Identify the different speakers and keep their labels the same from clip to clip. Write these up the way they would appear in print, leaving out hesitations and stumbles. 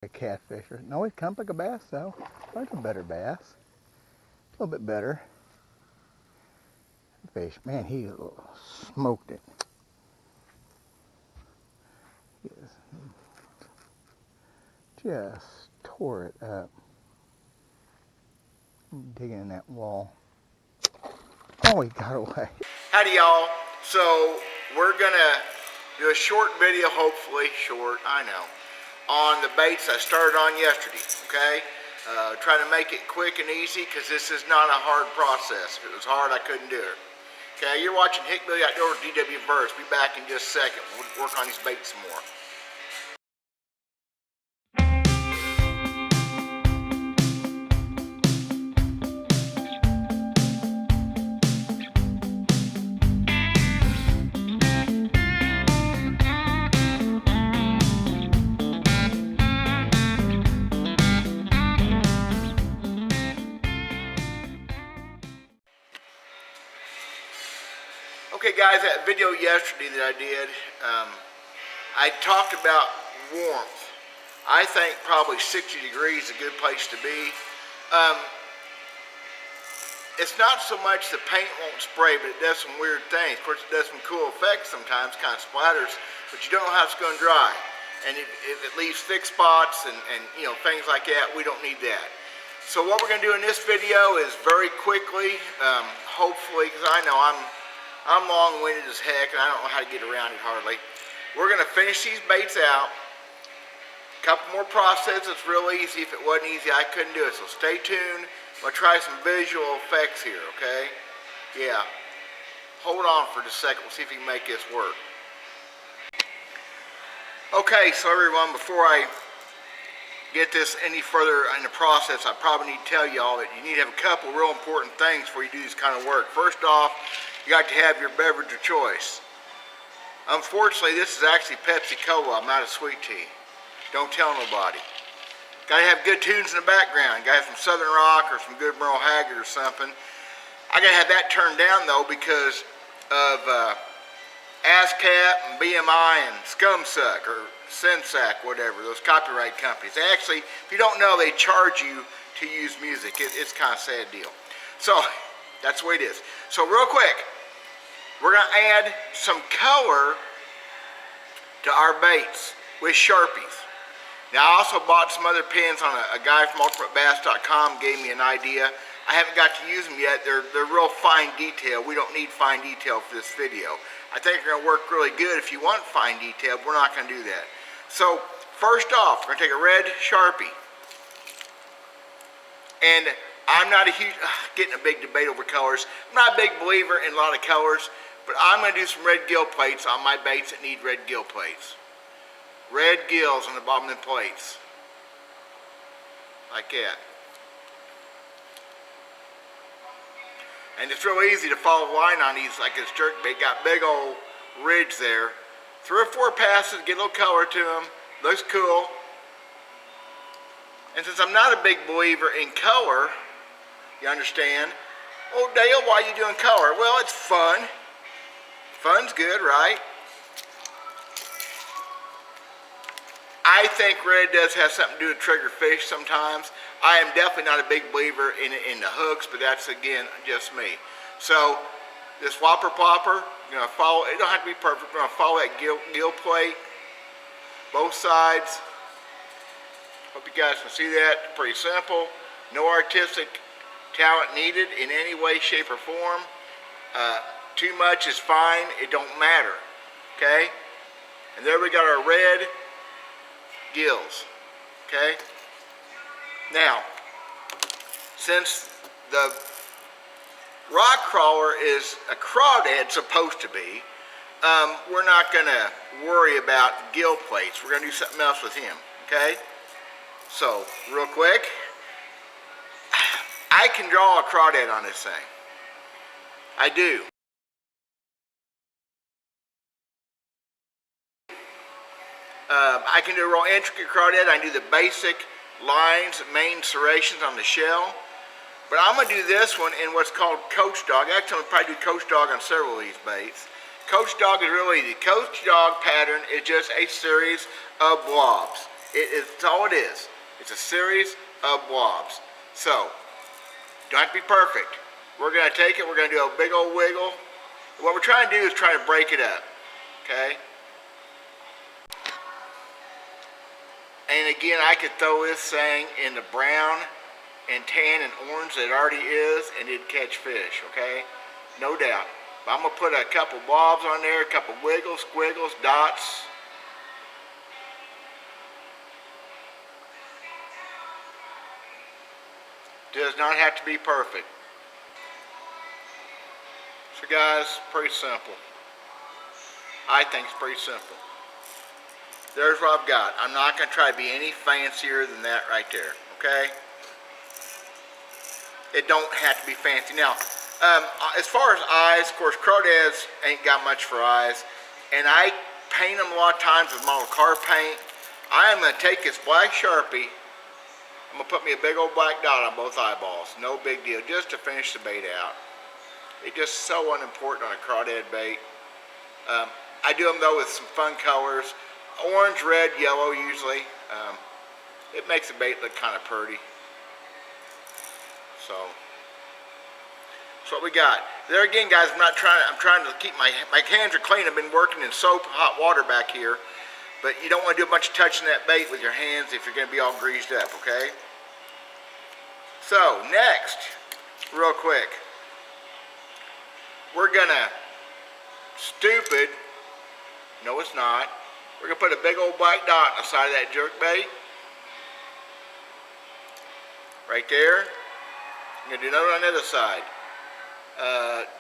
Speaker 1: A catfisher. No, it comes like a bass though. Like a better bass. A little bit better. Fish. Man, he smoked it. Just tore it up. Digging in that wall. Oh, he got away.
Speaker 2: Howdy y'all. So we're gonna do a short video, hopefully short, I know, on the baits I started on yesterday, okay? Trying to make it quick and easy because this is not a hard process. If it was hard, I couldn't do it. Okay, you're watching Hickbilly Outdoors DW Verse. Be back in just a second. We'll work on these baits some more. Okay guys, that video yesterday that I did, I talked about warmth. I think probably 60 degrees is a good place to be. It's not so much the paint won't spray, but it does some weird things. Of course, it does some cool effects sometimes, kind of splatters, but you don't know how it's going to dry. And if it leaves thick spots and you know, things like that, we don't need that. So what we're going to do in this video is very quickly, hopefully, because I know I'm long-winded as heck and I don't know how to get around it hardly. We're going to finish these baits out. A couple more processes. It's real easy. If it wasn't easy, I couldn't do it. So stay tuned. I'm going to try some visual effects here, okay? Yeah. Hold on for just a second. We'll see if we can make this work. Okay, so everyone, before I get this any further in the process, I probably need to tell you all that you need to have a couple real important things before you do this kind of work. First off, you got to have your beverage of choice. Unfortunately, this is actually Pepsi Cola. I'm out of sweet tea. Don't tell nobody. Got to have good tunes in the background. Got to have some Southern Rock or some good Merle Haggard or something. I got to have that turned down though because of ASCAP and BMI and Scumsuck or Sensac, whatever, those copyright companies. They actually, if you don't know, they charge you to use music. It's kind of a sad deal. So that's the way it is. So real quick, we're going to add some color to our baits with Sharpies. Now I also bought some other pins on a guy from ultimatebass.com gave me an idea. I haven't got to use them yet. They're real fine detail. We don't need fine detail for this video. I think they're going to work really good if you want fine detail, but we're not going to do that. So first off, we're going to take a red Sharpie. And I'm not a huge, getting a big debate over colors. I'm not a big believer in a lot of colors, but I'm going to do some red gill plates on my baits that need red gill plates. Red gills on the bottom of the plates. Like that. And it's real easy to follow the line on these like this jerk bait. Got big old ridge there. 3 or 4 passes, get a little color to them. Looks cool. And since I'm not a big believer in color, you understand? Oh, Dale, why are you doing color? Well, it's fun. Fun's good, right? I think red does have something to do with trigger fish sometimes. I am definitely not a big believer in the hooks, but that's, again, just me. So, this whopper plopper, you're going to follow, it don't have to be perfect, we're going to follow that gill plate, both sides. Hope you guys can see that. Pretty simple. No artistic talent needed in any way, shape, or form. Too much is fine. It don't matter. Okay? And there we got our red gills. Okay? Now, since the rock crawler is a crawdad supposed to be, we're not going to worry about gill plates. We're going to do something else with him. Okay? So, real quick, I can draw a crawdad on this thing. I do. I can do a real intricate crawdad. I can do the basic lines, main serrations on the shell. But I'm going to do this one in what's called coach dog. Actually, I'm going to probably do coach dog on several of these baits. Coach dog is really easy. Coach dog pattern is just a series of blobs. It's all it is. It's a series of blobs. So, don't have to be perfect. We're going to take it, we're going to do a big old wiggle. What we're trying to do is try to break it up, okay? And again, I could throw this thing in the brown and tan and orange that it already is, and it'd catch fish, okay? No doubt. But I'm going to put a couple blobs on there, a couple wiggles, squiggles, dots. Does not have to be perfect. So guys, pretty simple. I think it's pretty simple. There's what I've got. I'm not going to try to be any fancier than that right there, okay? It don't have to be fancy. Now, as far as eyes, of course, crawdads ain't got much for eyes, and I paint them a lot of times with model car paint. I am going to take this black Sharpie. I'm going to put me a big old black dot on both eyeballs. No big deal, just to finish the bait out. It's just so unimportant on a crawdad bait. I do them though with some fun colors. Orange, red, yellow usually. It makes the bait look kind of pretty. So, that's what we got. There again, guys, I'm trying to keep my hands are clean. I've been working in soap and hot water back here. But you don't want to do a bunch of touching that bait with your hands if you're going to be all greased up, okay? So, next, real quick, we're going to, stupid, no it's not, we're going to put a big old black dot on the side of that jerk bait. Right there. I'm going to do another on the other side.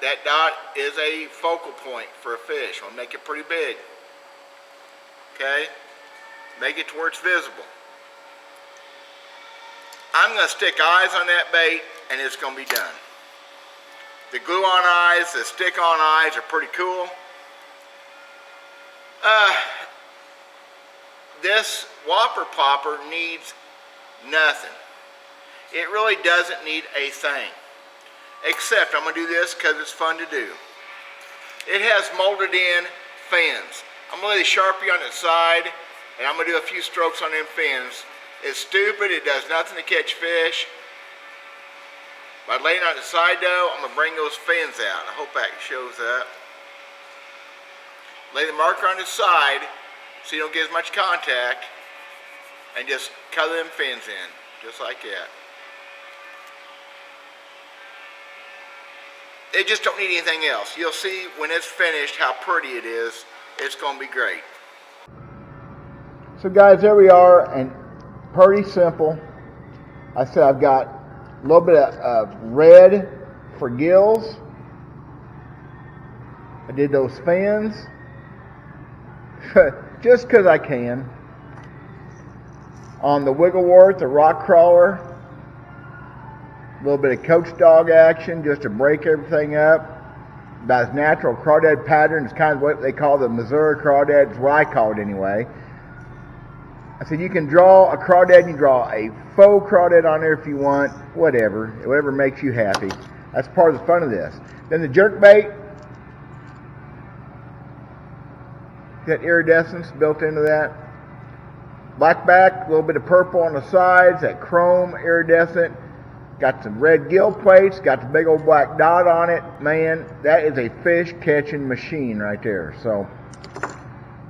Speaker 2: That dot is a focal point for a fish. I'll make it pretty big. Okay? Make it to where it's visible. I'm going to stick eyes on that bait and it's going to be done. The glue-on eyes, the stick-on eyes are pretty cool. This whopper popper needs nothing. It really doesn't need a thing. Except I'm going to do this because it's fun to do. It has molded in fins. I'm going to lay the Sharpie on its side, and I'm going to do a few strokes on them fins. It's stupid. It does nothing to catch fish. By laying on the side, though, I'm going to bring those fins out. I hope that shows up. Lay the marker on the side so you don't get as much contact, and just color them fins in, just like that. They just don't need anything else. You'll see when it's finished how pretty it is. It's going to be great.
Speaker 1: So guys, there we are, and pretty simple. I said I've got a little bit of red for gills. I did those fins just because I can. On the wigglewort, the rock crawler, a little bit of coach dog action just to break everything up. About as natural crawdad pattern. It's kind of what they call the Missouri crawdad. It's what I call it anyway. I said you can draw a crawdad, you can draw a faux crawdad on there if you want, whatever makes you happy. That's part of the fun of this. Then the jerk bait, got iridescence built into that. Black back, a little bit of purple on the sides, that chrome iridescent. Got some red gill plates, got the big old black dot on it. Man, that is a fish catching machine right there. So,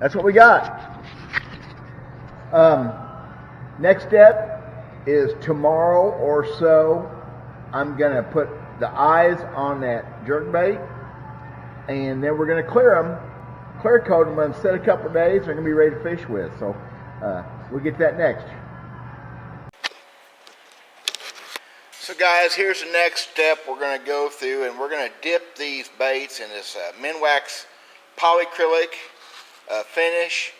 Speaker 1: that's what we got. Next step is tomorrow or so, I'm going to put the eyes on that jerkbait, and then we're going to clear coat them and set a couple of days. They're going to be ready to fish with. So, we'll get that next.
Speaker 2: So guys, here's the next step we're going to go through, and we're going to dip these baits in this Minwax Polycrylic finish.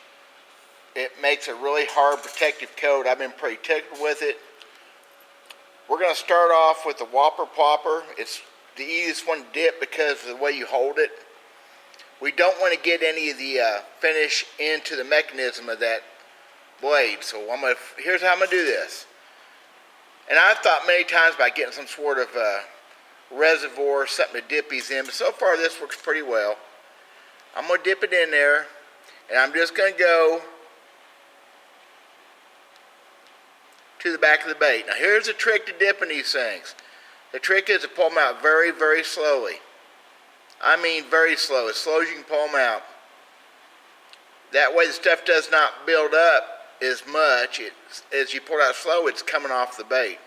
Speaker 2: It makes a really hard protective coat. I've been pretty tickled with it. We're going to start off with the Whopper Popper. It's the easiest one to dip because of the way you hold it. We don't want to get any of the finish into the mechanism of that blade. So here's how I'm going to do this. And I've thought many times about getting some sort of reservoir, something to dip these in, but so far this works pretty well. I'm going to dip it in there, and I'm just going to go to the back of the bait. Now here's the trick to dipping these things. The trick is to pull them out very, very slowly. I mean very slow, as slow as you can pull them out. That way the stuff does not build up as much. As you pull it out slow, it's coming off the bait.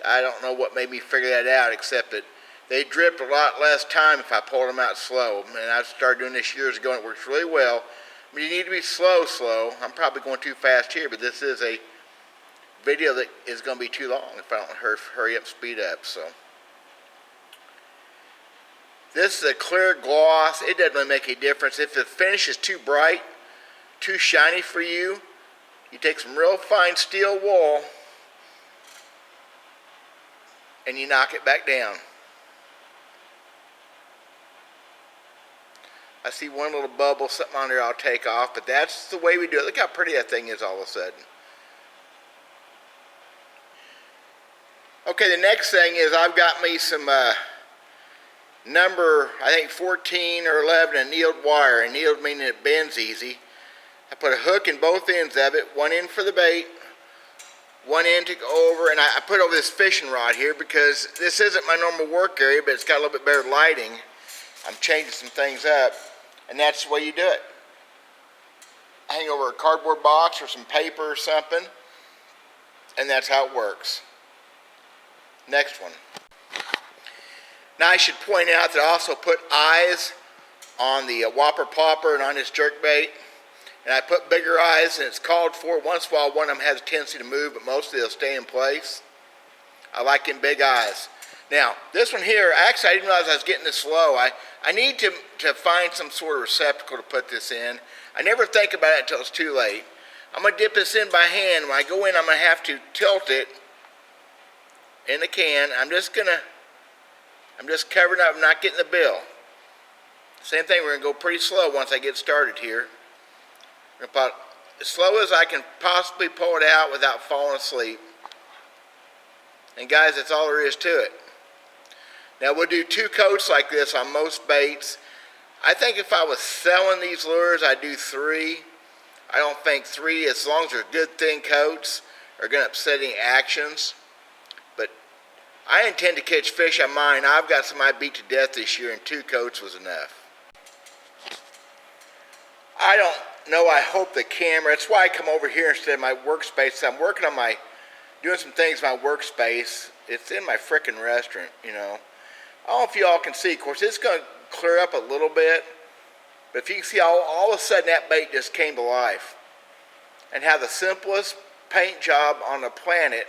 Speaker 2: I don't know what made me figure that out, except that they dripped a lot less time if I pulled them out slow. And I started doing this years ago and it works really well. I mean, you need to be slow. I'm probably going too fast here, but this is a video that is going to be too long if I don't hurry up, speed up. So this is a clear gloss. It doesn't really make a difference. If the finish is too bright, too shiny for you, you take some real fine steel wool and you knock it back down. I see one little bubble, something on there I'll take off, but that's the way we do it. Look how pretty that thing is all of a sudden. Okay, the next thing is I've got me some number, I think 14 or 11 annealed wire. Annealed meaning it bends easy. I put a hook in both ends of it, one end for the bait, one end to go over, and I put over this fishing rod here because this isn't my normal work area, but it's got a little bit better lighting. I'm changing some things up, and that's the way you do it. Hang over a cardboard box or some paper or something, and that's how it works. Next one. Now I should point out that I also put eyes on the whopper plopper and on this jerkbait, and I put bigger eyes, and it's called for. Once in a while one of them has a tendency to move, but mostly they'll stay in place. I like them big eyes. Now, this one here, actually I didn't realize I was getting this low. I need to find some sort of receptacle to put this in. I never think about it until it's too late. I'm going to dip this in by hand. When I go in, I'm going to have to tilt it in the can. I'm just covering up, I'm not getting the bill. Same thing, we're going to go pretty slow once I get started here. I'm going to put as slow as I can possibly pull it out without falling asleep. And guys, that's all there is to it. Now we'll do 2 coats like this on most baits. I think if I was selling these lures, I'd do 3. I don't think 3, as long as they're good thin coats, are going to upset any actions. But I intend to catch fish on mine. I've got some I beat to death this year, and 2 coats was enough. I don't know, I hope the camera, that's why I come over here instead of my workspace. I'm working on doing some things in my workspace. It's in my frickin' restaurant, you know. I don't know if you all can see, of course, it's going to clear up a little bit, but if you can see, all of a sudden that bait just came to life. And how the simplest paint job on the planet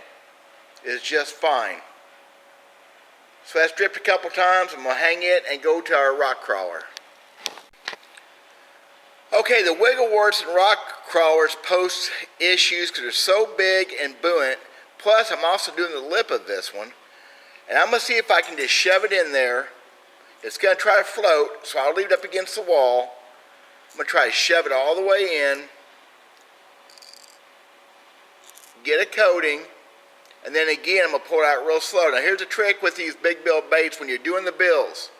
Speaker 2: is just fine. So that's dripped a couple times. I'm going to hang it and go to our rock crawler. Okay, the wiggle warts and rock crawlers pose issues because they're so big and buoyant. Plus, I'm also doing the lip of this one. And I'm going to see if I can just shove it in there. It's going to try to float, so I'll leave it up against the wall. I'm going to try to shove it all the way in. Get a coating. And then again, I'm going to pull it out real slow. Now here's the trick with these big bill baits when you're doing the bills.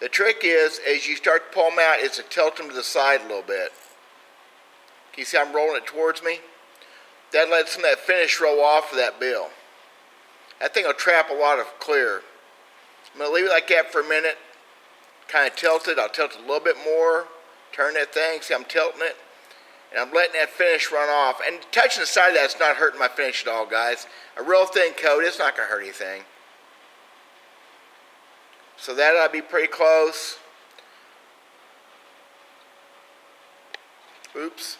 Speaker 2: The trick is, as you start to pull them out, is to tilt them to the side a little bit. Can you see I'm rolling it towards me? That lets some of that finish roll off of that bill. That thing will trap a lot of clear. I'm going to leave it like that for a minute. Kind of tilt it. I'll tilt it a little bit more. Turn that thing. See, I'm tilting it. And I'm letting that finish run off. And touching the side of that's not hurting my finish at all, guys. A real thin coat, it's not going to hurt anything. So that ought to be pretty close. Oops.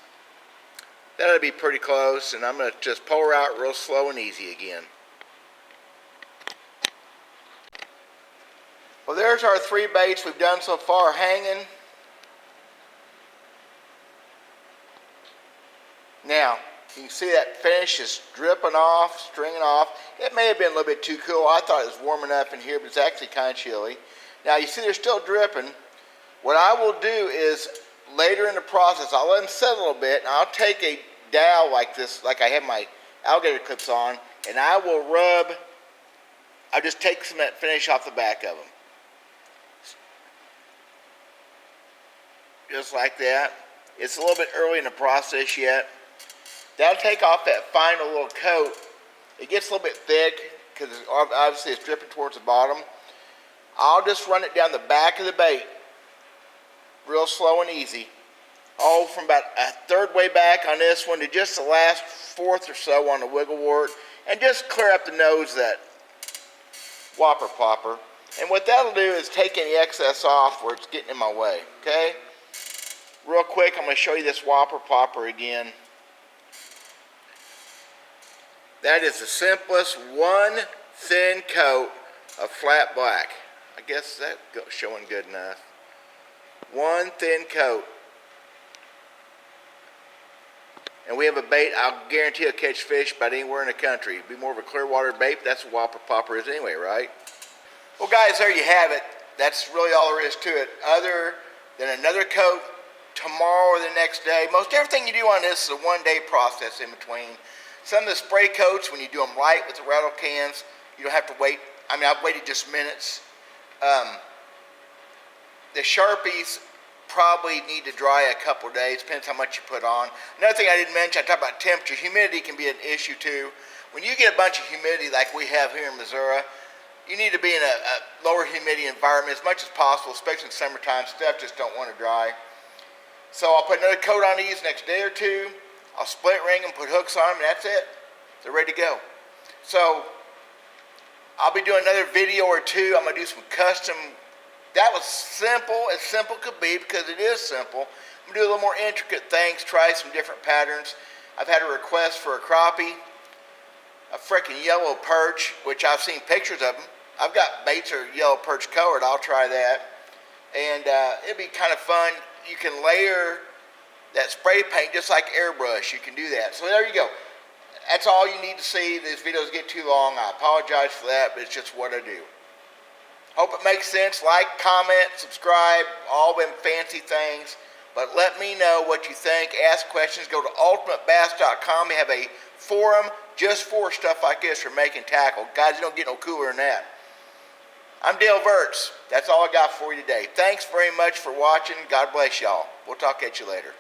Speaker 2: That ought to be pretty close. And I'm going to just pull her out real slow and easy again. Well, there's our 3 baits we've done so far hanging. Now, you can see that finish is dripping off, stringing off. It may have been a little bit too cool. I thought it was warm enough in here, but it's actually kind of chilly. Now, you see they're still dripping. What I will do is, later in the process, I'll let them set a little bit, and I'll take a dowel like this, like I have my alligator clips on, and I will I'll just take some of that finish off the back of them. Just like that. It's a little bit early in the process yet. That'll take off that final little coat. It gets a little bit thick because obviously it's dripping towards the bottom. I'll just run it down the back of the bait, real slow and easy. Oh, from about a third way back on this one to just the last fourth or so on the wiggle wart, and just clear up the nose of that whopper popper. And what that'll do is take any excess off where it's getting in my way, okay? Real quick, I'm going to show you this whopper popper again. That is the simplest one thin coat of flat black. I guess that's showing good enough. One thin coat. And we have a bait, I'll guarantee it'll catch fish about anywhere in the country. It'd be more of a clear water bait, but that's what whopper popper is anyway, right? Well guys, there you have it. That's really all there is to it. Other than another coat tomorrow or the next day. Most everything you do on this is a one-day process in between. Some of the spray coats, when you do them right with the rattle cans, you don't have to wait. I mean, I've waited just minutes. The Sharpies probably need to dry a couple of days, depends how much you put on. Another thing I didn't mention, I talked about temperature. Humidity can be an issue too. When you get a bunch of humidity like we have here in Missouri, you need to be in a lower humidity environment as much as possible, especially in summertime. Stuff just don't want to dry. So I'll put another coat on these next day or two. I'll split ring them, put hooks on them, and that's it. They're ready to go. So I'll be doing another video or two. I'm going to do some custom. That was simple as simple could be because it is simple. I'm going to do a little more intricate things, try some different patterns. I've had a request for a crappie, a freaking yellow perch, which I've seen pictures of them. I've got baits that are yellow perch colored. I'll try that. And it'd be kind of fun. You can layer that spray paint just like airbrush. You can do that. So there you go. That's all you need to see. These videos get too long. I apologize for that, but it's just what I do. Hope it makes sense. Like, comment, subscribe, all them fancy things. But let me know what you think. Ask questions. Go to ultimatebass.com. We have a forum just for stuff like this for making tackle. Guys, you don't get no cooler than that. I'm Dale Verts. That's all I got for you today. Thanks very much for watching. God bless y'all. We'll talk at you later.